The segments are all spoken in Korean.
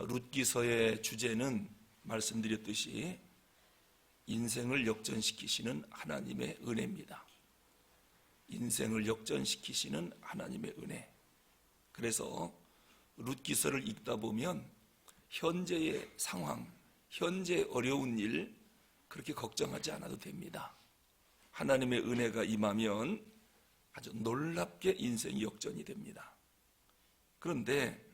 룻기서의 주제는 말씀드렸듯이 인생을 역전시키시는 하나님의 은혜입니다. 인생을 역전시키시는 하나님의 은혜. 그래서 룻기서를 읽다 보면 현재의 상황, 현재 어려운 일 그렇게 걱정하지 않아도 됩니다. 하나님의 은혜가 임하면 아주 놀랍게 인생이 역전이 됩니다. 그런데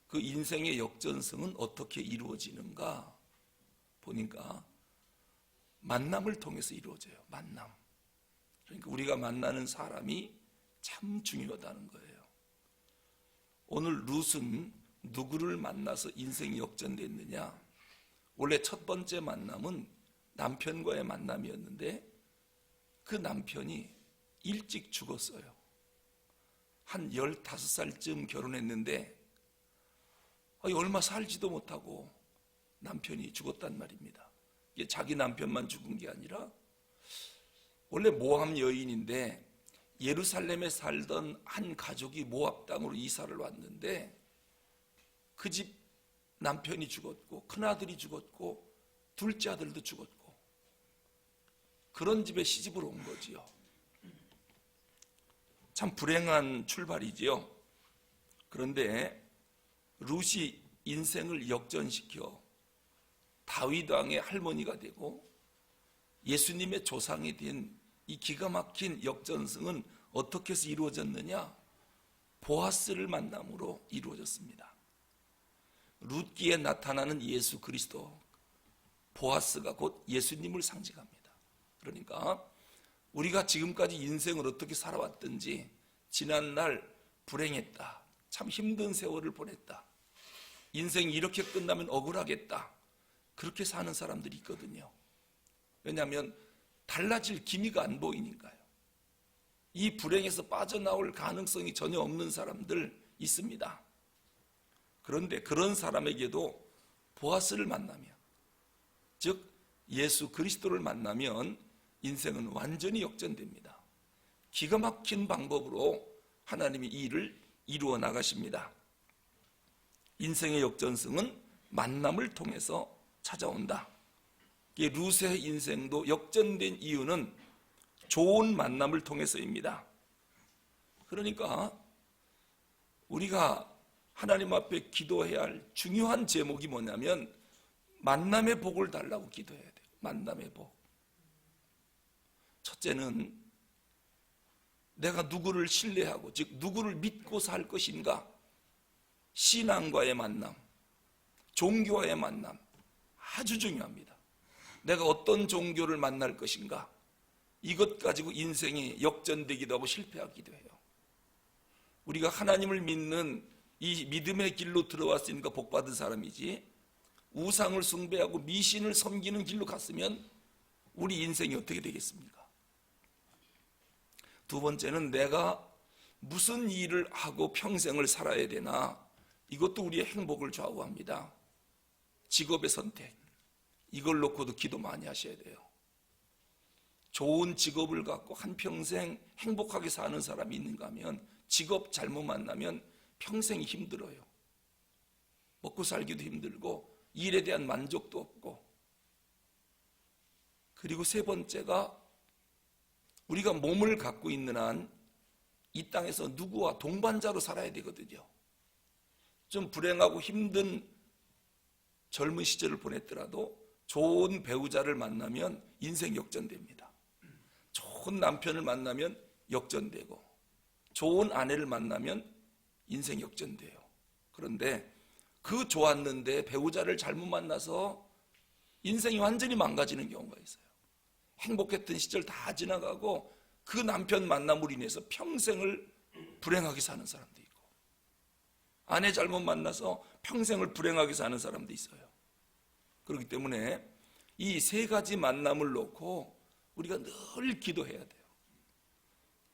그 인생의 역전성은 어떻게 이루어지는가 보니까 만남을 통해서 이루어져요. 만남. 그러니까 우리가 만나는 사람이 참 중요하다는 거예요. 오늘 룻은 누구를 만나서 인생이 역전됐느냐? 원래 첫 번째 만남은 남편과의 만남이었는데 그 남편이 일찍 죽었어요. 한 15살쯤 결혼했는데 얼마 살지도 못하고 남편이 죽었단 말입니다. 이게 자기 남편만 죽은 게 아니라 원래 모함 여인인데 예루살렘에 살던 한 가족이 모압 땅으로 이사를 왔는데 그 집 남편이 죽었고 큰아들이 죽었고 둘째 아들도 죽었고 그런 집에 시집을 온 거지요. 참 불행한 출발이지요. 그런데 룻이 인생을 역전시켜 다윗 왕의 할머니가 되고 예수님의 조상이 된 이 기가 막힌 역전승은 어떻게 해서 이루어졌느냐? 보아스를 만남으로 이루어졌습니다. 룻기에 나타나는 예수 그리스도, 보아스가 곧 예수님을 상징합니다. 그러니까 우리가 지금까지 인생을 어떻게 살아왔든지 지난날 불행했다, 참 힘든 세월을 보냈다, 인생이 이렇게 끝나면 억울하겠다, 그렇게 사는 사람들이 있거든요. 왜냐하면 달라질 기미가 안 보이니까요. 이 불행에서 빠져나올 가능성이 전혀 없는 사람들 있습니다. 그런데 그런 사람에게도 보아스를 만나면, 즉 예수 그리스도를 만나면 인생은 완전히 역전됩니다. 기가 막힌 방법으로 하나님이 이 일을 이루어 나가십니다. 인생의 역전승은 만남을 통해서 찾아온다. 룻의 인생도 역전된 이유는 좋은 만남을 통해서입니다. 그러니까 우리가 하나님 앞에 기도해야 할 중요한 제목이 뭐냐면 만남의 복을 달라고 기도해야 돼요. 만남의 복. 첫째는 내가 누구를 신뢰하고, 즉 누구를 믿고 살 것인가, 신앙과의 만남, 종교와의 만남 아주 중요합니다. 내가 어떤 종교를 만날 것인가, 이것 가지고 인생이 역전되기도 하고 실패하기도 해요. 우리가 하나님을 믿는 이 믿음의 길로 들어왔으니까 복받은 사람이지, 우상을 숭배하고 미신을 섬기는 길로 갔으면 우리 인생이 어떻게 되겠습니까? 두 번째는 내가 무슨 일을 하고 평생을 살아야 되나, 이것도 우리의 행복을 좌우합니다. 직업의 선택, 이걸 놓고도 기도 많이 하셔야 돼요. 좋은 직업을 갖고 한평생 행복하게 사는 사람이 있는가 하면 직업 잘못 만나면 평생이 힘들어요. 먹고 살기도 힘들고 일에 대한 만족도 없고. 그리고 세 번째가 우리가 몸을 갖고 있는 한 이 땅에서 누구와 동반자로 살아야 되거든요. 좀 불행하고 힘든 젊은 시절을 보냈더라도 좋은 배우자를 만나면 인생 역전됩니다. 좋은 남편을 만나면 역전되고 좋은 아내를 만나면 인생 역전돼요. 그런데 그 좋았는데 배우자를 잘못 만나서 인생이 완전히 망가지는 경우가 있어요. 행복했던 시절 다 지나가고 그 남편 만남으로 인해서 평생을 불행하게 사는 사람도 있고, 아내 잘못 만나서 평생을 불행하게 사는 사람도 있어요. 그렇기 때문에 이 세 가지 만남을 놓고 우리가 늘 기도해야 돼요.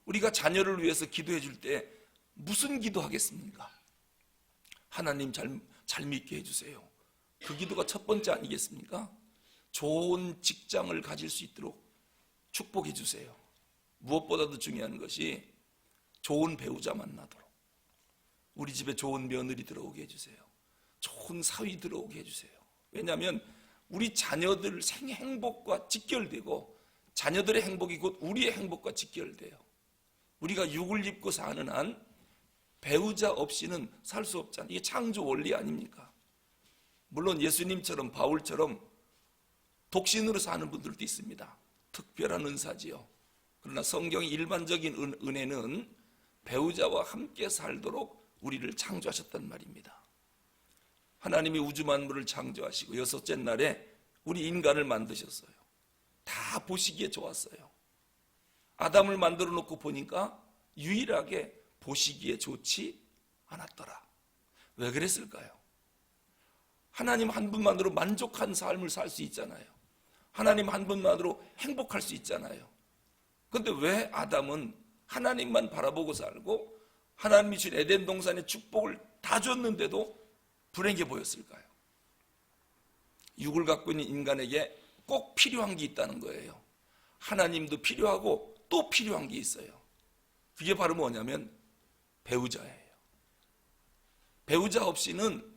우리가 자녀를 위해서 기도해 줄 때 무슨 기도하겠습니까? 하나님 잘 믿게 해주세요. 그 기도가 첫 번째 아니겠습니까? 좋은 직장을 가질 수 있도록 축복해 주세요. 무엇보다도 중요한 것이 좋은 배우자 만나도록, 우리 집에 좋은 며느리 들어오게 해주세요. 좋은 사위 들어오게 해주세요. 왜냐하면 우리 자녀들 행복과 직결되고 자녀들의 행복이 곧 우리의 행복과 직결돼요. 우리가 육을 입고 사는 한 배우자 없이는 살 수 없잖아요. 이게 창조 원리 아닙니까? 물론 예수님처럼 바울처럼 독신으로 사는 분들도 있습니다. 특별한 은사지요. 그러나 성경의 일반적인 은혜는 배우자와 함께 살도록 우리를 창조하셨단 말입니다. 하나님이 우주 만물을 창조하시고 여섯째 날에 우리 인간을 만드셨어요. 다 보시기에 좋았어요. 아담을 만들어 놓고 보니까 유일하게 보시기에 좋지 않았더라. 왜 그랬을까요? 하나님 한 분만으로 만족한 삶을 살 수 있잖아요. 하나님 한 분만으로 행복할 수 있잖아요. 그런데 왜 아담은 하나님만 바라보고 살고 하나님이 주신 에덴 동산의 축복을 다 줬는데도 불행해 보였을까요? 육을 갖고 있는 인간에게 꼭 필요한 게 있다는 거예요. 하나님도 필요하고 또 필요한 게 있어요. 그게 바로 뭐냐면 배우자예요. 배우자 없이는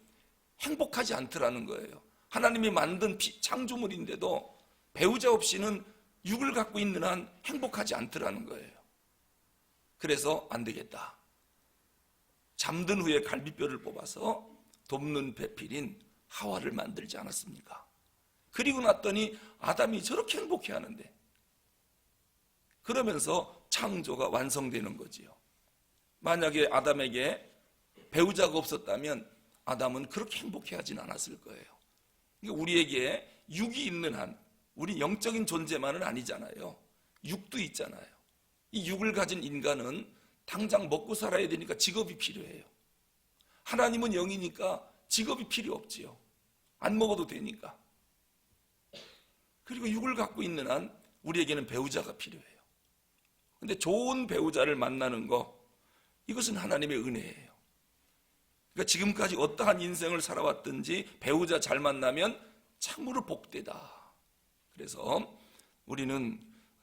행복하지 않더라는 거예요. 하나님이 만든 창조물인데도 배우자 없이는 육을 갖고 있는 한 행복하지 않더라는 거예요. 그래서 안 되겠다. 잠든 후에 갈비뼈를 뽑아서 돕는 배필인 하와를 만들지 않았습니까? 그리고 났더니 아담이 저렇게 행복해 하는데, 그러면서 창조가 완성되는 거지요. 만약에 아담에게 배우자가 없었다면 아담은 그렇게 행복해 하진 않았을 거예요. 그러니까 우리에게 육이 있는 한, 우리 영적인 존재만은 아니잖아요. 육도 있잖아요. 이 육을 가진 인간은 당장 먹고 살아야 되니까 직업이 필요해요. 하나님은 영이니까 직업이 필요 없지요. 안 먹어도 되니까. 그리고 육을 갖고 있는 한 우리에게는 배우자가 필요해요. 근데 좋은 배우자를 만나는 거, 이것은 하나님의 은혜예요. 그러니까 지금까지 어떠한 인생을 살아왔든지 배우자 잘 만나면 참으로 복되다. 그래서 우리는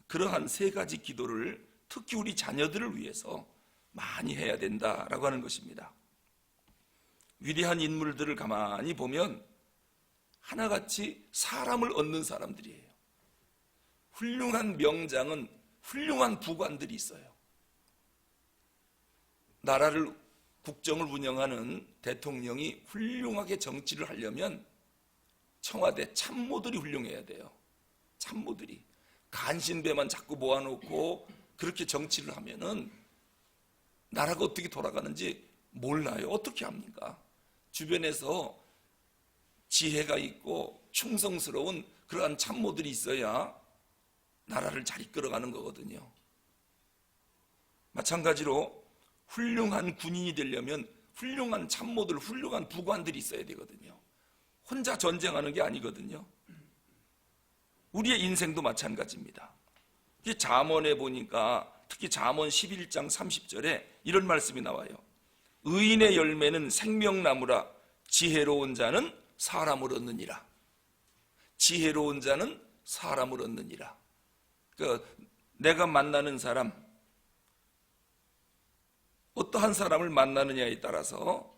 그러한 세 가지 기도를 특히 우리 자녀들을 위해서 많이 해야 된다라고 하는 것입니다. 위대한 인물들을 가만히 보면 하나같이 사람을 얻는 사람들이에요. 훌륭한 명장은 훌륭한 부관들이 있어요. 나라를, 국정을 운영하는 대통령이 훌륭하게 정치를 하려면 청와대 참모들이 훌륭해야 돼요. 참모들이. 간신배만 자꾸 모아놓고 그렇게 정치를 하면은 나라가 어떻게 돌아가는지 몰라요. 어떻게 합니까? 주변에서 지혜가 있고 충성스러운 그러한 참모들이 있어야 나라를 잘 이끌어가는 거거든요. 마찬가지로 훌륭한 군인이 되려면 훌륭한 참모들, 훌륭한 부관들이 있어야 되거든요. 혼자 전쟁하는 게 아니거든요. 우리의 인생도 마찬가지입니다. 잠언에 보니까 특히 잠언 11장 30절에 이런 말씀이 나와요. 의인의 열매는 생명나무라 지혜로운 자는 사람을 얻느니라. 지혜로운 자는 사람을 얻느니라. 그러니까 내가 만나는 사람, 어떠한 사람을 만나느냐에 따라서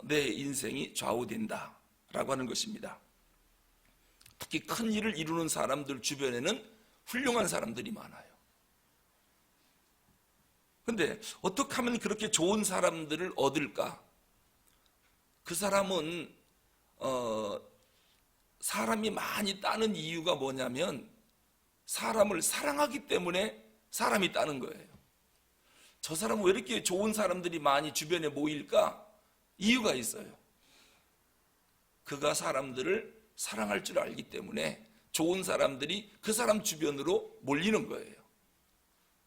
내 인생이 좌우된다라고 하는 것입니다. 특히 큰 일을 이루는 사람들 주변에는 훌륭한 사람들이 많아요. 그런데 어떻게 하면 그렇게 좋은 사람들을 얻을까? 그 사람은 사람이 많이 따는 이유가 뭐냐면 사람을 사랑하기 때문에 사람이 따는 거예요. 저 사람은 왜 이렇게 좋은 사람들이 많이 주변에 모일까? 이유가 있어요. 그가 사람들을 사랑할 줄 알기 때문에 좋은 사람들이 그 사람 주변으로 몰리는 거예요.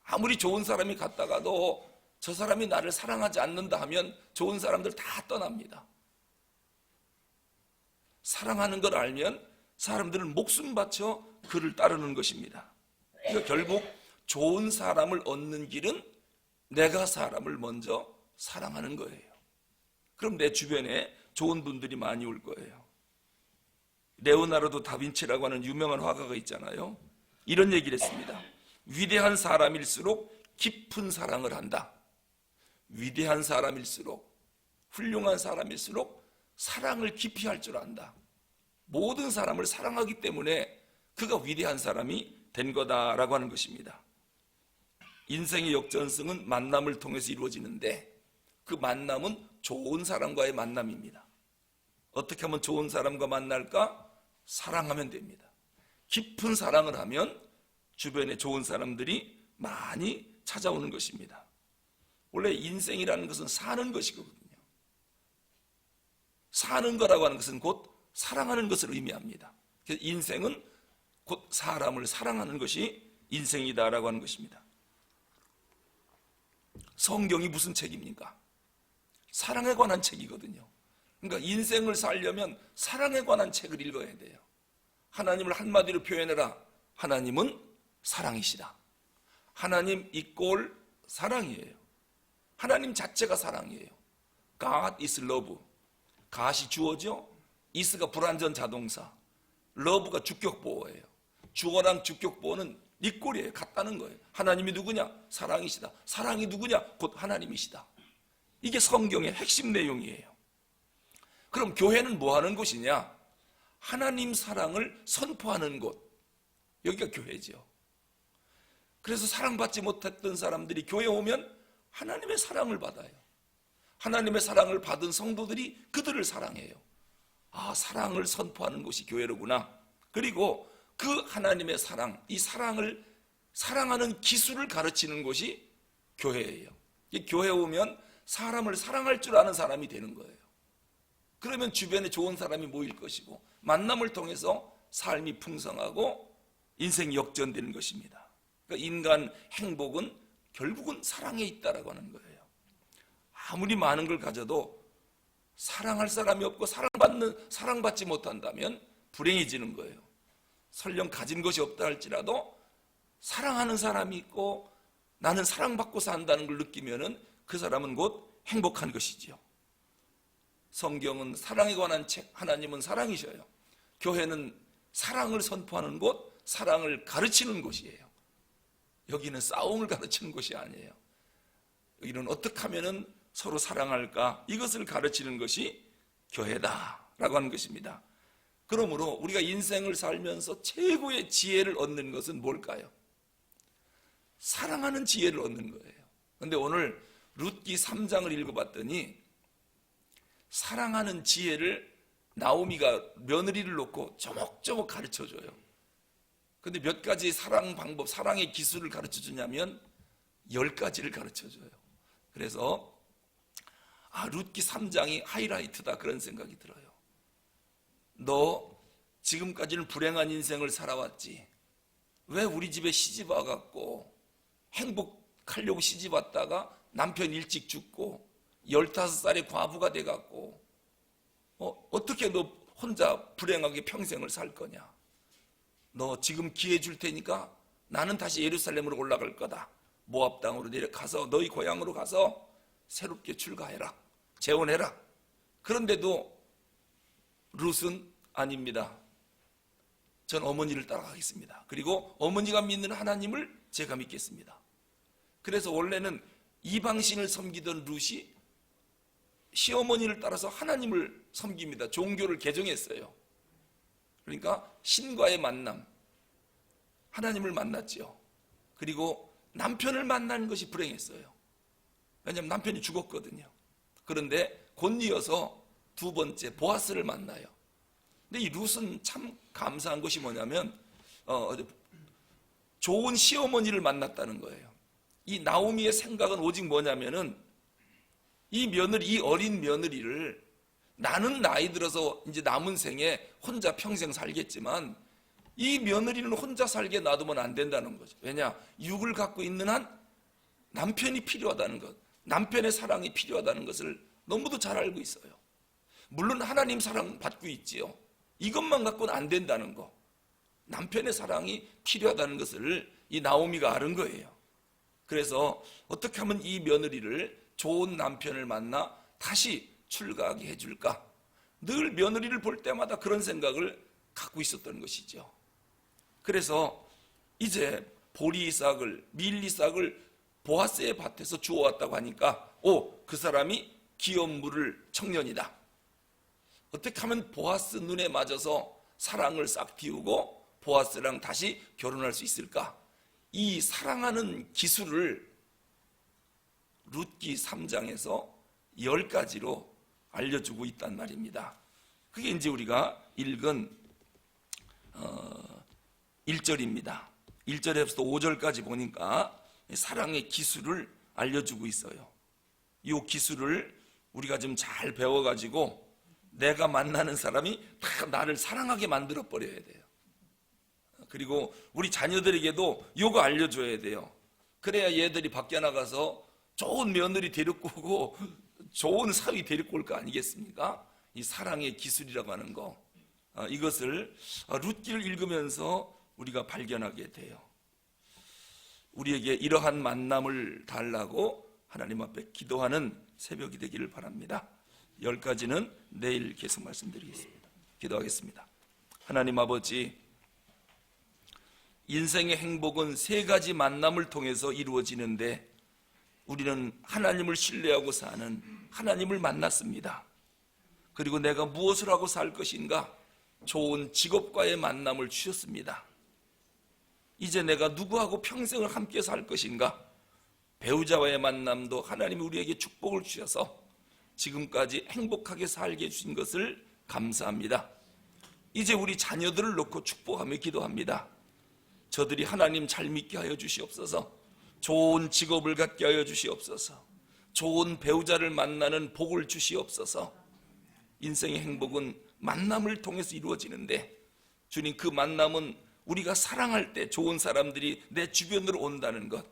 아무리 좋은 사람이 갔다가도 저 사람이 나를 사랑하지 않는다 하면 좋은 사람들 다 떠납니다. 사랑하는 걸 알면 사람들은 목숨 바쳐 그를 따르는 것입니다. 그러니까 결국 좋은 사람을 얻는 길은 내가 사람을 먼저 사랑하는 거예요. 그럼 내 주변에 좋은 분들이 많이 올 거예요. 레오나르도 다빈치라고 하는 유명한 화가가 있잖아요. 이런 얘기를 했습니다. 위대한 사람일수록 깊은 사랑을 한다. 위대한 사람일수록, 훌륭한 사람일수록 사랑을 깊이 할 줄 안다. 모든 사람을 사랑하기 때문에 그가 위대한 사람이 된 거다라고 하는 것입니다. 인생의 역전승은 만남을 통해서 이루어지는데 그 만남은 좋은 사람과의 만남입니다. 어떻게 하면 좋은 사람과 만날까? 사랑하면 됩니다. 깊은 사랑을 하면 주변에 좋은 사람들이 많이 찾아오는 것입니다. 원래 인생이라는 것은 사는 것이거든요. 사는 거라고 하는 것은 곧 사랑하는 것을 의미합니다. 그래서 인생은 곧 사람을 사랑하는 것이 인생이다라고 하는 것입니다. 성경이 무슨 책입니까? 사랑에 관한 책이거든요. 그러니까 인생을 살려면 사랑에 관한 책을 읽어야 돼요. 하나님을 한마디로 표현해라. 하나님은 사랑이시다. 하나님 이꼴 사랑이에요. 하나님 자체가 사랑이에요. God is love. God이 주어죠. is가 불완전 자동사. love가 주격보어예요. 주어랑 주격보어는 이꼴이에요. 같다는 거예요. 하나님이 누구냐? 사랑이시다. 사랑이 누구냐? 곧 하나님이시다. 이게 성경의 핵심 내용이에요. 그럼 교회는 뭐 하는 곳이냐? 하나님 사랑을 선포하는 곳. 여기가 교회죠. 그래서 사랑받지 못했던 사람들이 교회에 오면 하나님의 사랑을 받아요. 하나님의 사랑을 받은 성도들이 그들을 사랑해요. 아, 사랑을 선포하는 곳이 교회로구나. 그리고 그 하나님의 사랑, 이 사랑을 사랑하는 기술을 가르치는 곳이 교회예요. 교회에 오면 사람을 사랑할 줄 아는 사람이 되는 거예요. 그러면 주변에 좋은 사람이 모일 것이고 만남을 통해서 삶이 풍성하고 인생이 역전되는 것입니다. 그러니까 인간 행복은 결국은 사랑에 있다라고 하는 거예요. 아무리 많은 걸 가져도 사랑할 사람이 없고 사랑받지 못한다면 불행해지는 거예요. 설령 가진 것이 없다 할지라도 사랑하는 사람이 있고 나는 사랑받고 산다는 걸 느끼면은 그 사람은 곧 행복한 것이지요. 성경은 사랑에 관한 책, 하나님은 사랑이셔요. 교회는 사랑을 선포하는 곳, 사랑을 가르치는 곳이에요. 여기는 싸움을 가르치는 곳이 아니에요. 여기는 어떻게 하면은 서로 사랑할까? 이것을 가르치는 것이 교회다라고 하는 것입니다. 그러므로 우리가 인생을 살면서 최고의 지혜를 얻는 것은 뭘까요? 사랑하는 지혜를 얻는 거예요. 그런데 오늘 룻기 3장을 읽어봤더니 사랑하는 지혜를 나오미가 며느리를 놓고 조목조목 가르쳐줘요. 근데 몇 가지 사랑 방법, 사랑의 기술을 가르쳐주냐면 10가지를 가르쳐줘요. 그래서 룻기 3장이 하이라이트다 그런 생각이 들어요. 너 지금까지는 불행한 인생을 살아왔지. 왜 우리 집에 시집 와갖고 행복하려고 시집 왔다가 남편 일찍 죽고 15살에 과부가 돼갖고 어떻게 너 혼자 불행하게 평생을 살 거냐. 너 지금 기회 줄 테니까 나는 다시 예루살렘으로 올라갈 거다. 모압 땅으로 내려가서 너희 고향으로 가서 새롭게 출가해라. 재혼해라. 그런데도 룻은 아닙니다. 전 어머니를 따라가겠습니다. 그리고 어머니가 믿는 하나님을 제가 믿겠습니다. 그래서 원래는 이방신을 섬기던 룻이 시어머니를 따라서 하나님을 섬깁니다. 종교를 개정했어요. 그러니까 신과의 만남, 하나님을 만났지요. 그리고 남편을 만나는 것이 불행했어요. 왜냐하면 남편이 죽었거든요. 그런데 곧 이어서 두 번째 보아스를 만나요. 근데 이 룻은 참 감사한 것이 뭐냐면 좋은 시어머니를 만났다는 거예요. 이 나오미의 생각은 오직 뭐냐면은 이 어린 며느리를 나는 나이 들어서 이제 남은 생에 혼자 평생 살겠지만 이 며느리는 혼자 살게 놔두면 안 된다는 거죠. 왜냐? 육을 갖고 있는 한 남편이 필요하다는 것, 남편의 사랑이 필요하다는 것을 너무도 잘 알고 있어요. 물론 하나님 사랑 받고 있지요. 이것만 갖고는 안 된다는 거, 남편의 사랑이 필요하다는 것을 이 나오미가 아는 거예요. 그래서 어떻게 하면 이 며느리를 좋은 남편을 만나 다시 출가하게 해줄까? 늘 며느리를 볼 때마다 그런 생각을 갖고 있었던 것이죠. 그래서 이제 보리이삭을, 밀리삭을 보아스의 밭에서 주워왔다고 하니까 그 사람이 기업 물을 청년이다. 어떻게 하면 보아스 눈에 맞아서 사랑을 싹 틔우고 보아스랑 다시 결혼할 수 있을까? 이 사랑하는 기술을 룻기 3장에서 10가지로 알려주고 있단 말입니다. 그게 이제 우리가 읽은 1절입니다. 1절에서 5절까지 보니까 사랑의 기술을 알려주고 있어요. 이 기술을 우리가 좀 잘 배워가지고 내가 만나는 사람이 다 나를 사랑하게 만들어 버려야 돼요. 그리고 우리 자녀들에게도 이거 알려줘야 돼요. 그래야 얘들이 밖에 나가서 좋은 며느리 데리고 오고 좋은 사위 데리고 올 거 아니겠습니까? 이 사랑의 기술이라고 하는 거, 이것을 룻기를 읽으면서 우리가 발견하게 돼요. 우리에게 이러한 만남을 달라고 하나님 앞에 기도하는 새벽이 되기를 바랍니다. 10가지는 내일 계속 말씀드리겠습니다. 기도하겠습니다. 하나님 아버지, 인생의 행복은 3가지 만남을 통해서 이루어지는데 우리는 하나님을 신뢰하고 사는 하나님을 만났습니다. 그리고 내가 무엇을 하고 살 것인가? 좋은 직업과의 만남을 주셨습니다. 이제 내가 누구하고 평생을 함께 살 것인가? 배우자와의 만남도 하나님이 우리에게 축복을 주셔서 지금까지 행복하게 살게 해주신 것을 감사합니다. 이제 우리 자녀들을 놓고 축복하며 기도합니다. 저들이 하나님 잘 믿게 하여 주시옵소서. 좋은 직업을 갖게 하여 주시옵소서. 좋은 배우자를 만나는 복을 주시옵소서. 인생의 행복은 만남을 통해서 이루어지는데 주님, 그 만남은 우리가 사랑할 때 좋은 사람들이 내 주변으로 온다는 것,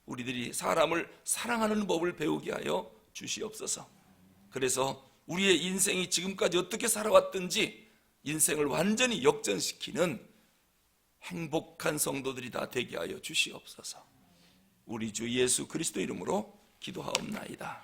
우리들이 사람을 사랑하는 법을 배우게 하여 주시옵소서. 그래서 우리의 인생이 지금까지 어떻게 살아왔든지 인생을 완전히 역전시키는 행복한 성도들이 다 되게 하여 주시옵소서. 우리 주 예수 그리스도 이름으로 기도하옵나이다.